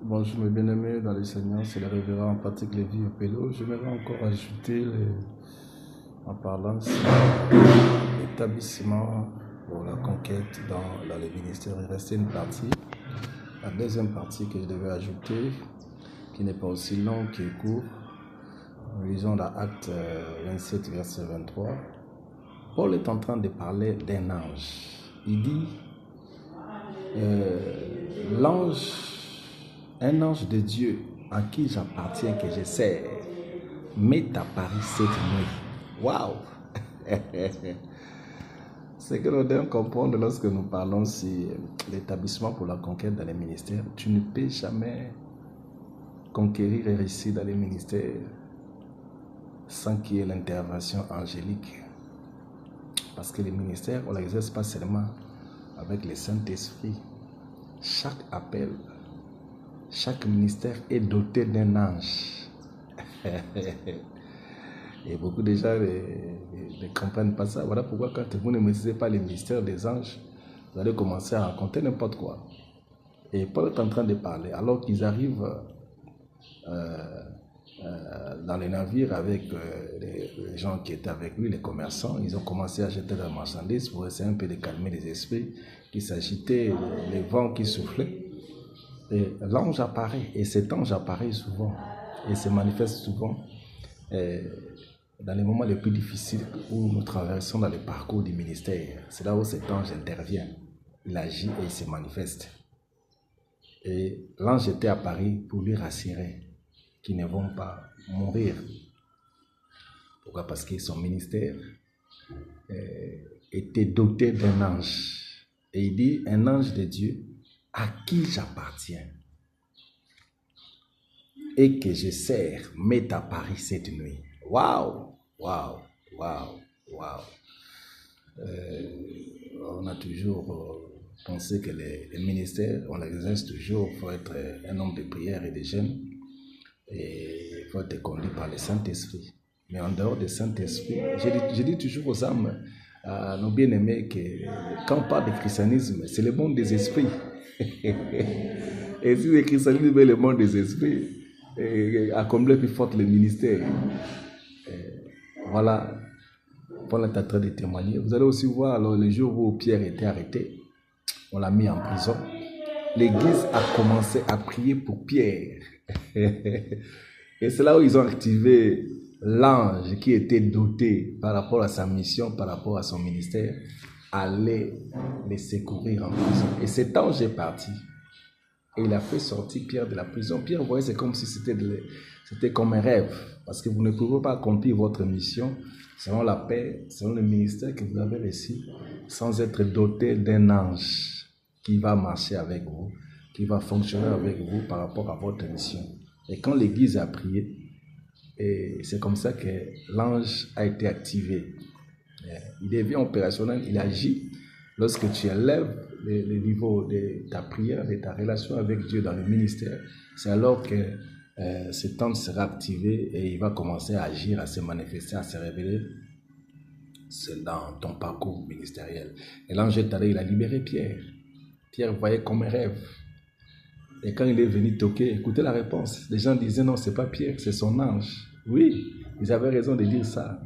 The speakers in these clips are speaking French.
Bonjour mes bien-aimés dans le Seigneur, c'est le révérend Patrick Lévy au Pélo. J'aimerais encore ajouter en parlant sur l'établissement pour la conquête dans les ministères. Il restait une partie, la deuxième partie que je devais ajouter, qui n'est pas aussi longue, qui est courte. Nous lisons dans Acte 27, verset 23. Paul est en train de parler d'un ange. Il dit, l'ange, un ange de Dieu en qui j'appartiens, que je sers, m'est apparu cette nuit. Waouh! C'est que nous devons comprendre lorsque nous parlons sur l'établissement pour la conquête dans les ministères. Tu ne peux jamais conquérir et réussir dans les ministères sans qu'il y ait l'intervention angélique. Parce que les ministères, on ne l'exerce pas seulement avec le Saint-Esprit. Chaque appel, chaque ministère est doté d'un ange. Et beaucoup de gens ne comprennent pas ça. Voilà pourquoi quand vous ne maîtrisez pas les mystères des anges, vous allez commencer à raconter n'importe quoi. Et Paul est en train de parler, alors qu'ils arrivent dans les navires avec les gens qui étaient avec lui, les commerçants. Ils ont commencé à jeter leurs marchandises pour essayer un peu de calmer les esprits qui s'agitaient, les vents qui soufflaient. Et l'ange apparaît, et cet ange apparaît souvent, et se manifeste souvent dans les moments les plus difficiles où nous traversons dans le parcours du ministère. C'est là où cet ange intervient. Il agit et il se manifeste. Et l'ange était apparu pour lui rassurer qu'ils ne vont pas mourir. Pourquoi? Parce que son ministère était doté d'un ange. Et il dit, un ange de Dieu à qui j'appartiens et que je sers m'est apparu cette nuit. Waouh! Waouh! Waouh! Waouh! On a toujours pensé que les ministères, on l'exerce toujours, il faut être un homme de prière et de jeûne, et il faut être conduit par le Saint-Esprit. Mais en dehors du Saint-Esprit, je dis toujours aux âmes, à nos bien-aimés, que quand on parle de christianisme, c'est le monde des esprits. Et si le christianisme est le monde des esprits, à combler plus fort le ministère. Voilà, Paul est en train de témoigner. Vous allez aussi voir, alors, le jour où Pierre était arrêté, on l'a mis en prison. L'église a commencé à prier pour Pierre. Et c'est là où ils ont activé l'ange qui était doté par rapport à sa mission, par rapport à son ministère, aller les secourir en prison. Et cet ange est parti. Et il a fait sortir Pierre de la prison. Pierre voyait, c'est comme si c'était comme un rêve. Parce que vous ne pouvez pas accomplir votre mission selon la paix, selon le ministère que vous avez reçu, sans être doté d'un ange qui va marcher avec vous, qui va fonctionner avec vous par rapport à votre mission. Et quand l'église a prié, et c'est comme ça que l'ange a été activé. Il devient opérationnel, il agit. Lorsque tu élèves le niveau de ta prière, de ta relation avec Dieu dans le ministère, c'est alors que cet ange sera activé et il va commencer à agir, à se manifester, à se révéler. C'est dans ton parcours ministériel. Et l'ange est allé, il a libéré Pierre. Pierre voyait comme un rêve. Et quand il est venu toquer, écoutez la réponse. Les gens disaient non, c'est pas Pierre, c'est son ange. Oui, ils avaient raison de dire ça.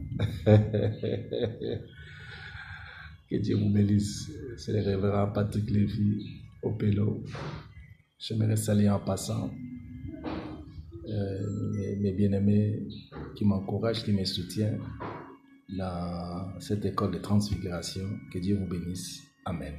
Que Dieu vous bénisse. C'est le révérend Patrick Lévy au Pélo. J'aimerais saluer en passant mes bien-aimés qui m'encouragent, qui me soutiennent dans cette école de transfiguration. Que Dieu vous bénisse. Amen.